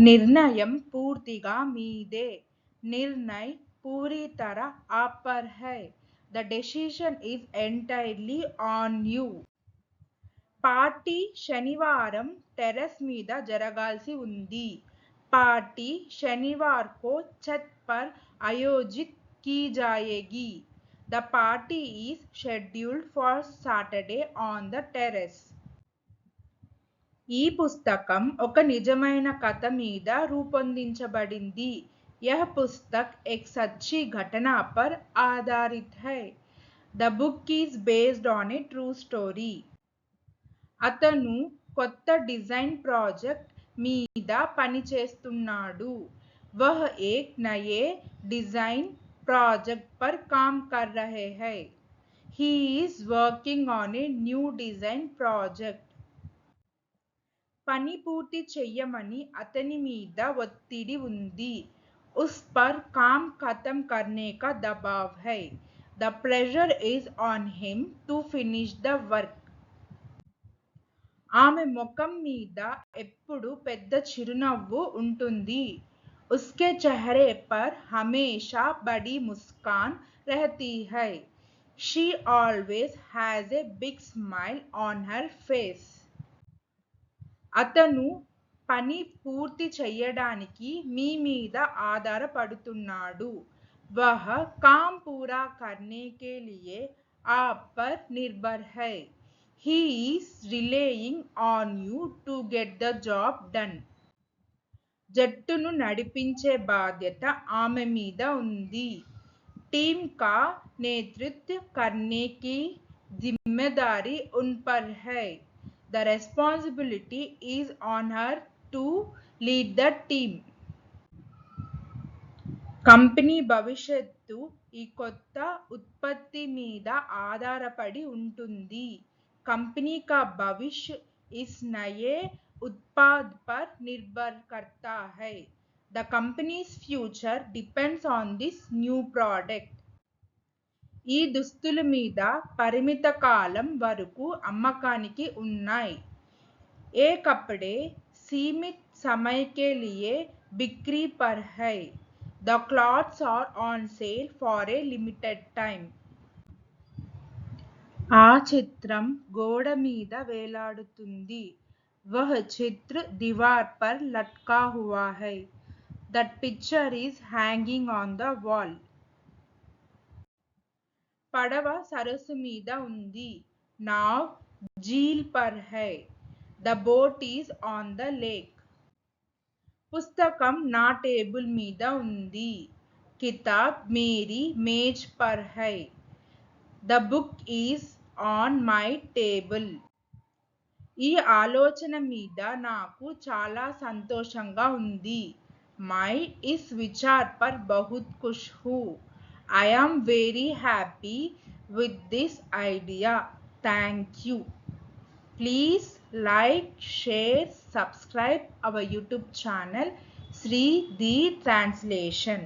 నిర్ణయం పూర్తిగా మీదే. నిర్ణయ్ పూరీ తరహ్ ఆప్ పర్ హై. The decision is entirely on you. Party శనివారం టెర్రస్ మీద జరగాల్సి ఉంది. పార్టీ శనివార్ को छत पर आयोजित की जाएगी. The party is scheduled for Saturday on the terrace. ఈ పుస్తకం ఒక నిజమైన కథ మీద రూపొందించబడింది. यह पुस्तक एक सच्ची घटना पर आधारित है. The book is based on a true story. అతను కొత్త డిజైన్ ప్రాజెక్ట్ మీద పనిచేస్తున్నాడు. वह एक नए डिजाइन प्रोजेक्ट पर काम कर रहे हैं. He is working on a new design project. పని పూర్తి చెయ్యమని అతని మీద ఒత్తిడి ఉంది. उस पर काम खत्म करने का दबाव है. The pressure is on him to finish the work. ఆమె ముఖం మీద ఎప్పుడు పెద్ద చిరునవ్వు ఉంటుంది. उसके चेहरे पर हमेशा बड़ी मुस्कान रहती है. She always has a big smile on her face. అతను పని పూర్తి చెయ్యడానికి మీ మీద ఆధారపడుతున్నాడు. वह काम पूरा करने के लिए आप पर निर्भर है. He is relying on you to get the job done. జట్టును నడిపించే బాధ్యత ఆమె మీద ఉంది. टीम का नेतृत्व करने की जिम्मेदारी उन पर है. The responsibility is on her to lead the team. Company భవిష్యత్తు ఈ కొత్త ఉత్పత్తి మీద ఆధారపడి ఉంటుంది. कंपनी का भविष्य इस नए उत्पाद पर निर्भर करता है. The company's future depends on this new product. ఈ దుస్తుల మీద పరిమిత కాలం వరకు అమ్మకానికి ఉన్నాయి. ఏ కపడే सीमित समय के लिए बिक्री पर है. The clothes are on sale for a limited time. ఆ చిత్రం గోడ మీద వేలాడుతుంది. वह चित्र दीवार पर लटका हुआ है. That picture is hanging on the wall. పడవ సరస్సు మీద ఉంది. नाव झील पर है. The boat is on the lake. పుస్తకం నా టేబుల్ మీద ఉంది. కితాబ్ మేరీ మేజ్ పర్ హై. The book is on my table. ఈ ఆలోచన మీద నాకు చాలా సంతోషంగా ఉంది. मैं इस विचार पर बहुत खुश हूँ. I am very happy with this idea. Thank you. Please like, share, subscribe our YouTube channel Sri the Translation.